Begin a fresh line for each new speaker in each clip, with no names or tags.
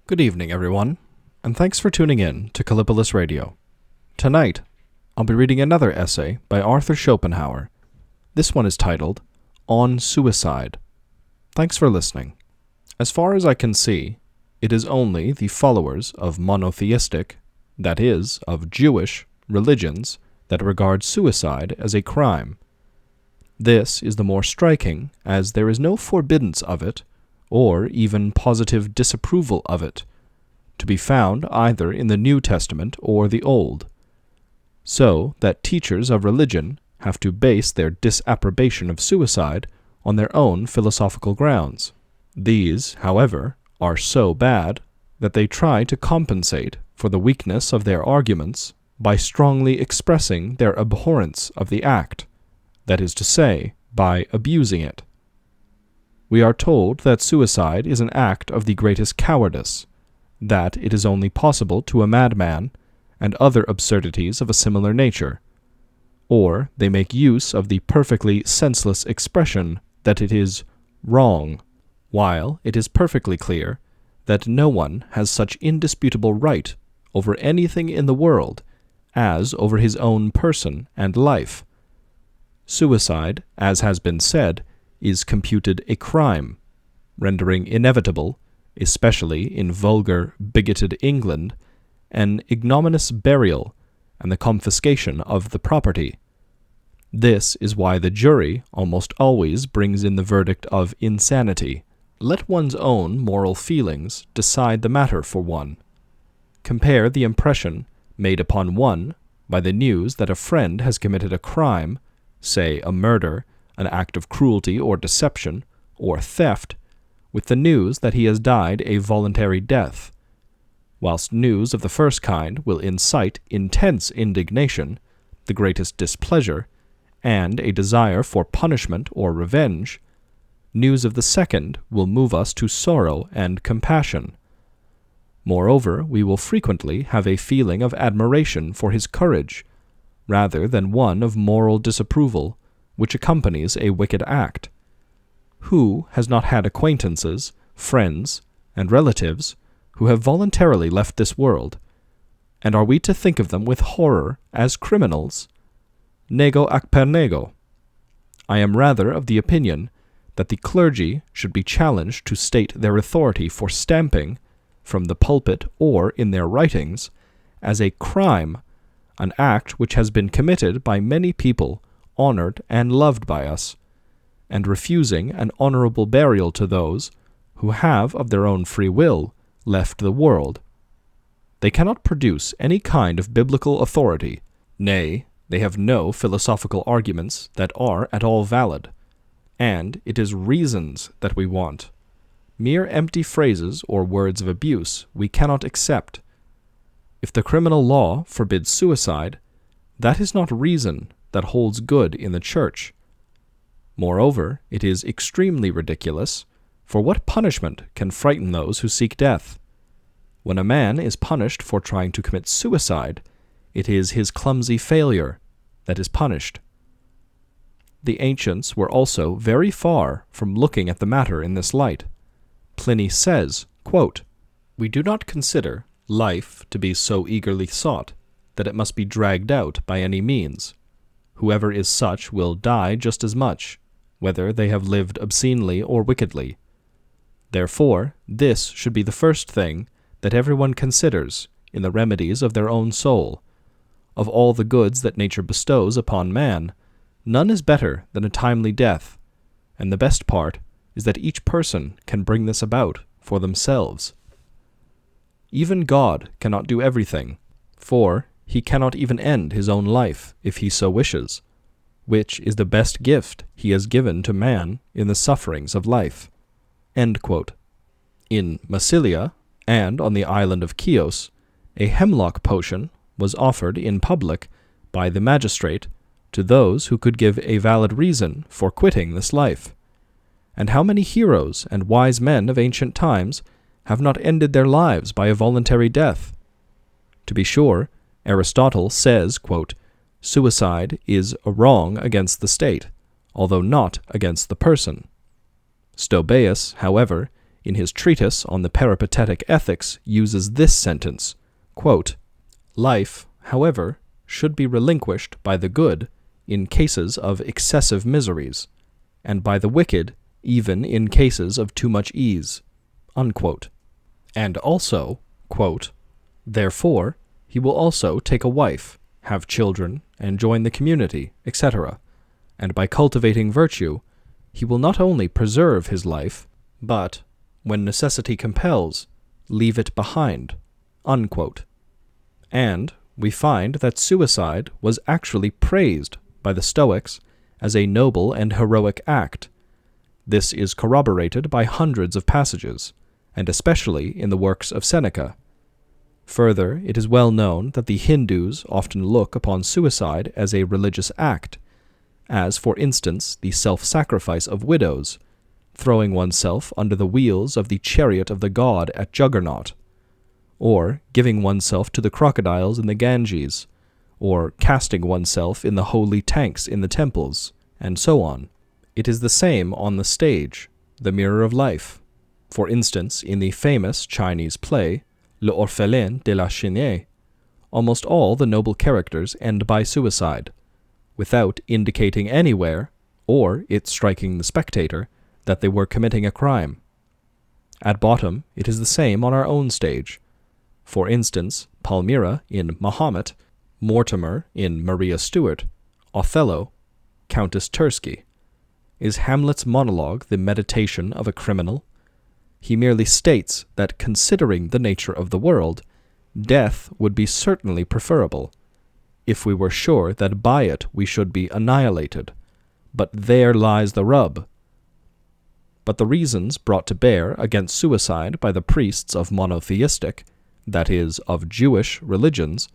Good evening, everyone, and thanks for tuning in to Kallipolis Radio. Tonight, I'll be reading another essay by Arthur Schopenhauer. This one is titled, On Suicide. Thanks for listening. As far as I can see, it is only the followers of monotheistic, that is, of Jewish, religions that regard suicide as a crime. This is the more striking, as there is no forbiddance of it, or even positive disapproval of it, to be found either in the New Testament or the Old, so that teachers of religion have to base their disapprobation of suicide on their own philosophical grounds. These, however, are so bad that they try to compensate for the weakness of their arguments by strongly expressing their abhorrence of the act, that is to say, by abusing it. We are told that suicide is an act of the greatest cowardice, that it is only possible to a madman, and other absurdities of a similar nature. Or they make use of the perfectly senseless expression that it is wrong, while it is perfectly clear that no one has such indisputable right over anything in the world as over his own person and life. Suicide, as has been said, is computed a crime, rendering inevitable, especially in vulgar, bigoted England, an ignominious burial and the confiscation of the property. This is why the jury almost always brings in the verdict of insanity. Let one's own moral feelings decide the matter for one. Compare the impression made upon one by the news that a friend has committed a crime, say a murder, an act of cruelty or deception, or theft, with the news that he has died a voluntary death. Whilst news of the first kind will incite intense indignation, the greatest displeasure, and a desire for punishment or revenge, news of the second will move us to sorrow and compassion. Moreover, we will frequently have a feeling of admiration for his courage, rather than one of moral disapproval, which accompanies a wicked act. Who has not had acquaintances, friends, and relatives who have voluntarily left this world, and are we to think of them with horror as criminals? Nego ac per nego. I am rather of the opinion that the clergy should be challenged to state their authority for stamping, from the pulpit or in their writings, as a crime, an act which has been committed by many people honored and loved by us, and refusing an honorable burial to those who have of their own free will left the world. They cannot produce any kind of biblical authority, nay, they have no philosophical arguments that are at all valid, and it is reasons that we want. Mere empty phrases or words of abuse we cannot accept. If the criminal law forbids suicide, that is not reason that holds good in the Church. Moreover, it is extremely ridiculous, for what punishment can frighten those who seek death? When a man is punished for trying to commit suicide, it is his clumsy failure that is punished. The ancients were also very far from looking at the matter in this light. Pliny says, quote, "We do not consider life to be so eagerly sought that it must be dragged out by any means. Whoever is such will die just as much, whether they have lived obscenely or wickedly. Therefore, this should be the first thing that everyone considers in the remedies of their own soul. Of all the goods that nature bestows upon man, none is better than a timely death, and the best part is that each person can bring this about for themselves. Even God cannot do everything, for he cannot even end his own life if he so wishes, which is the best gift he has given to man in the sufferings of life." End quote. In Massilia, and on the island of Chios, a hemlock potion was offered in public by the magistrate to those who could give a valid reason for quitting this life. And how many heroes and wise men of ancient times have not ended their lives by a voluntary death? To be sure, Aristotle says, quote, "Suicide is a wrong against the state, although not against the person." Stobaeus, however, in his treatise on the peripatetic ethics, uses this sentence, quote, "Life, however, should be relinquished by the good in cases of excessive miseries, and by the wicked even in cases of too much ease," unquote. And also, quote, "Therefore, he will also take a wife, have children, and join the community, etc., and by cultivating virtue, he will not only preserve his life, but, when necessity compels, leave it behind," unquote. And we find that suicide was actually praised by the Stoics as a noble and heroic act. This is corroborated by hundreds of passages, and especially in the works of Seneca. Further, it is well known that the Hindus often look upon suicide as a religious act, as, for instance, the self-sacrifice of widows, throwing oneself under the wheels of the chariot of the god at Juggernaut, or giving oneself to the crocodiles in the Ganges, or casting oneself in the holy tanks in the temples, and so on. It is the same on the stage, the mirror of life. For instance, in the famous Chinese play, L'Orphelin de la Chine, almost all the noble characters end by suicide, without indicating anywhere, or it striking the spectator, that they were committing a crime. At bottom, it is the same on our own stage. For instance, Palmyra in Mahomet, Mortimer in Maria Stuart, Othello, Countess Tersky. Is Hamlet's monologue the meditation of a criminal? He merely states that, considering the nature of the world, death would be certainly preferable, if we were sure that by it we should be annihilated. But there lies the rub. But the reasons brought to bear against suicide by the priests of monotheistic, that is, of Jewish religions,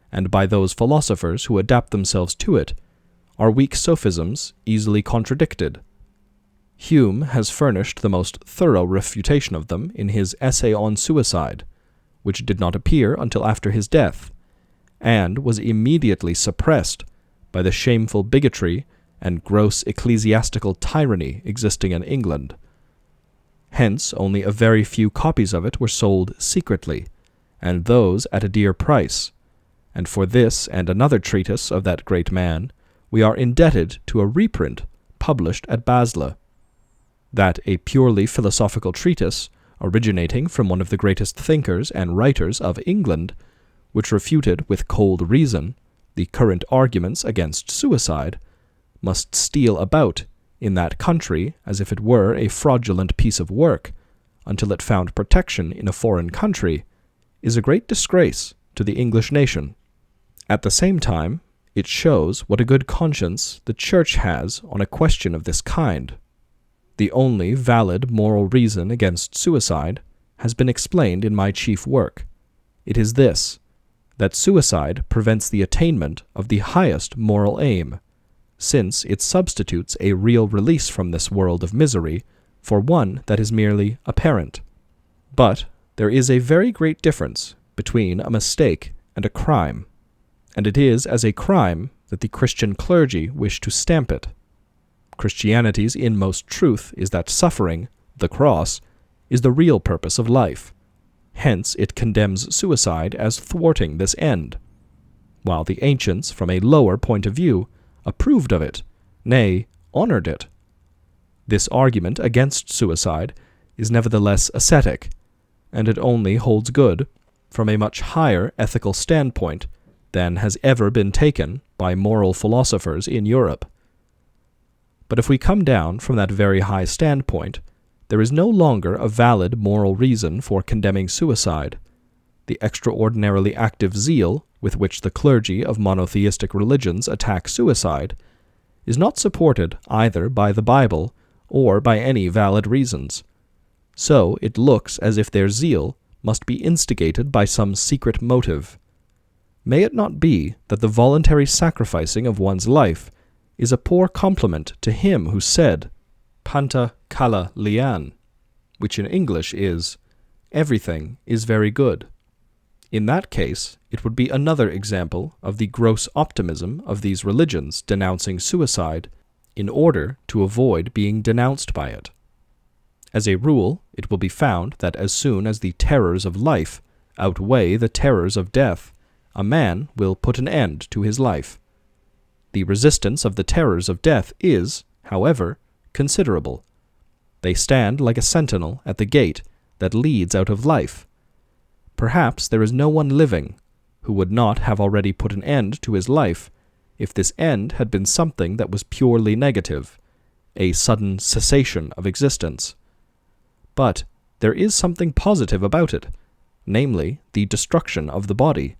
and by those philosophers who adapt themselves to it, are weak sophisms easily contradicted. Hume has furnished the most thorough refutation of them in his Essay on Suicide, which did not appear until after his death, and was immediately suppressed by the shameful bigotry and gross ecclesiastical tyranny existing in England. Hence only a very few copies of it were sold secretly, and those at a dear price, and for this and another treatise of that great man we are indebted to a reprint published at Basle. That a purely philosophical treatise, originating from one of the greatest thinkers and writers of England, which refuted with cold reason the current arguments against suicide, must steal about in that country as if it were a fraudulent piece of work, until it found protection in a foreign country, is a great disgrace to the English nation. At the same time, it shows what a good conscience the Church has on a question of this kind. The only valid moral reason against suicide has been explained in my chief work. It is this, that suicide prevents the attainment of the highest moral aim, since it substitutes a real release from this world of misery for one that is merely apparent. But there is a very great difference between a mistake and a crime, and it is as a crime that the Christian clergy wish to stamp it. Christianity's inmost truth is that suffering, the cross, is the real purpose of life. Hence it condemns suicide as thwarting this end, while the ancients, from a lower point of view, approved of it, nay, honored it. This argument against suicide is nevertheless ascetic, and it only holds good from a much higher ethical standpoint than has ever been taken by moral philosophers in Europe. But if we come down from that very high standpoint, there is no longer a valid moral reason for condemning suicide. The extraordinarily active zeal with which the clergy of monotheistic religions attack suicide is not supported either by the Bible or by any valid reasons. So it looks as if their zeal must be instigated by some secret motive. May it not be that the voluntary sacrificing of one's life is a poor compliment to him who said, Panta kala lian, which in English is, everything is very good. In that case, it would be another example of the gross optimism of these religions denouncing suicide in order to avoid being denounced by it. As a rule, it will be found that as soon as the terrors of life outweigh the terrors of death, a man will put an end to his life. The resistance of the terrors of death is, however, considerable. They stand like a sentinel at the gate that leads out of life. Perhaps there is no one living who would not have already put an end to his life if this end had been something that was purely negative, a sudden cessation of existence. But there is something positive about it, namely the destruction of the body,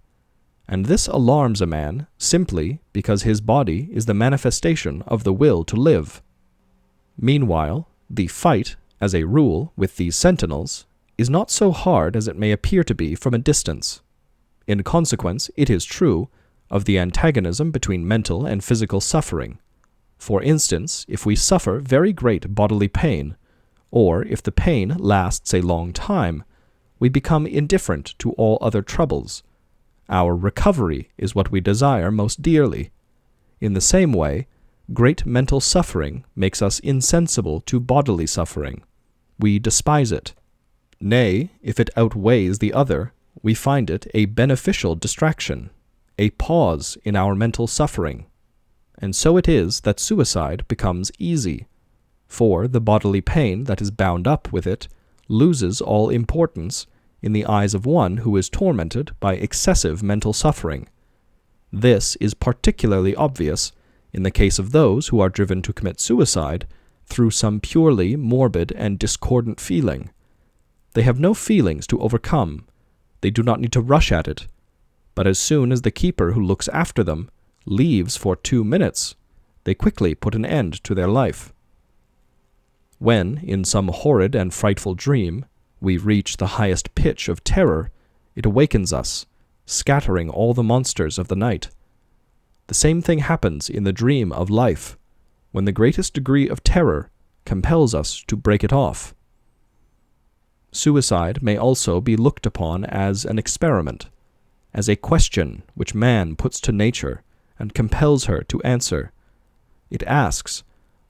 and this alarms a man simply because his body is the manifestation of the will to live. Meanwhile, the fight, as a rule, with these sentinels is not so hard as it may appear to be from a distance. In consequence, it is true of the antagonism between mental and physical suffering. For instance, if we suffer very great bodily pain, or if the pain lasts a long time, we become indifferent to all other troubles. Our recovery is what we desire most dearly. In the same way, great mental suffering makes us insensible to bodily suffering. We despise it. Nay, if it outweighs the other, we find it a beneficial distraction, a pause in our mental suffering. And so it is that suicide becomes easy, for the bodily pain that is bound up with it loses all importance in the eyes of one who is tormented by excessive mental suffering. This is particularly obvious in the case of those who are driven to commit suicide through some purely morbid and discordant feeling. They have no feelings to overcome. They do not need to rush at it. But as soon as the keeper who looks after them leaves for 2 minutes, they quickly put an end to their life. When, in some horrid and frightful dream, we reach the highest pitch of terror, it awakens us, scattering all the monsters of the night. The same thing happens in the dream of life, when the greatest degree of terror compels us to break it off. Suicide may also be looked upon as an experiment, as a question which man puts to nature and compels her to answer. It asks,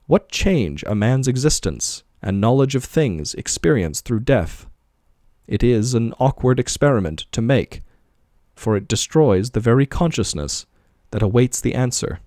what change a man's existence and knowledge of things experience through death? It is an awkward experiment to make, for it destroys the very consciousness that awaits the answer.